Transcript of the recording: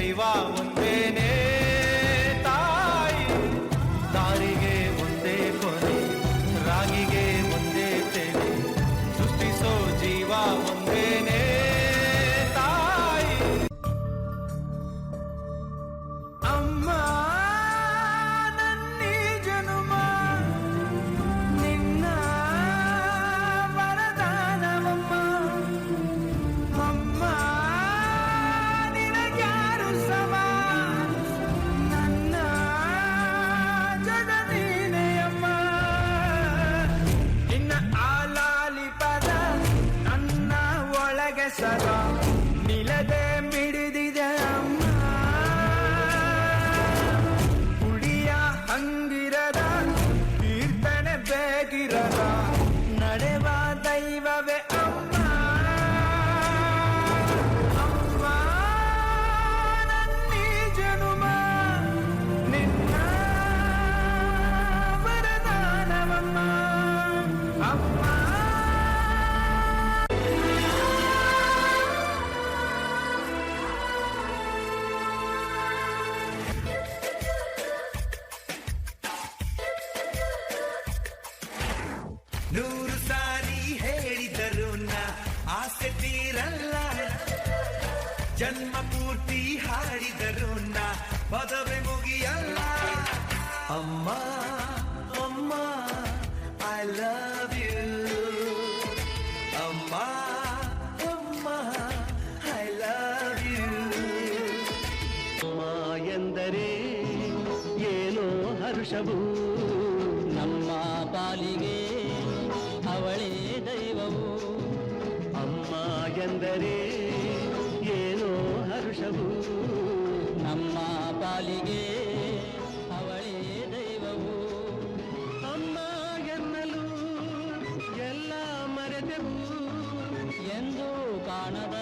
ದೈವ ಒಂದೇನೇ ತಾಯಿ, ದಾರಿಗೆ ಒಂದೇ ಕೊನೆ, ರಾಗಿಗೆ ಒಂದೇ ತೆನೆ, ಸೃಷ್ಟಿಸೋ ಜೀವ ಒಂದೇನೇ ತಾಯಿ. ಅಮ್ಮ ನನ್ನಿ ಜನುಮ ನಿನ್ನ ವರದಾನವಮ್ಮ. ಅಮ್ಮ ನಿನಗ್ಯಾರು ಸಮ, ನನ್ನ ಜಗ ನೀನೆಯಮ್ಮ. ನಿನ್ನ ಆಲಾಲಿ ಪದ ನನ್ನ ಒಳಗೆ ಸದಾ ನಿಲದೆ ಮಿಡಿದಿದೆ ಅಮ್ಮ. ಕುಡಿಯ ಹಂಗಿರದ ಕೀರ್ತನೆ ಬೇಗಿರದ ನಡೆವ ದೈವವೇ ಅಮ್ಮ. ಅಮ್ಮ ನನ್ನೀ ಜನುಮ ನಿನ್ನ ವರದಾನವಮ್ಮ. ಅಮ್ಮ ನೂರು ಸಾರಿ ಹೇಳಿದರು ನಾ ಆಸೆ ತೀರಲ್ಲ, ಜನ್ಮ ಪೂರ್ತಿ ಹಾಡಿದರು ನಾ ಪದವೇ ಮುಗಿಯಲ್ಲ. ಅಮ್ಮ ಅಮ್ಮ ಐ ಲವ್ ಯು, ಅಮ್ಮ ಅಮ್ಮ ಐ ಲವ್ ಯು. ಅಮ್ಮ ಎಂದರೆ ಏನೋ ಹರ್ಷವು, ನಮ್ಮ ಪಾಲಿಗೆ ಅವಳೇ ದೈವವು. ಅಮ್ಮ ಎಂದರೆ ಏನೋ ಹರ್ಷವು, ನಮ್ಮ ಪಾಲಿಗೆ ಅವಳೇ ದೈವವು. ಅಮ್ಮ ಎನ್ನಲು ಎಲ್ಲ ಮರೆತೆವು ಎಂದು ಕಾಣದ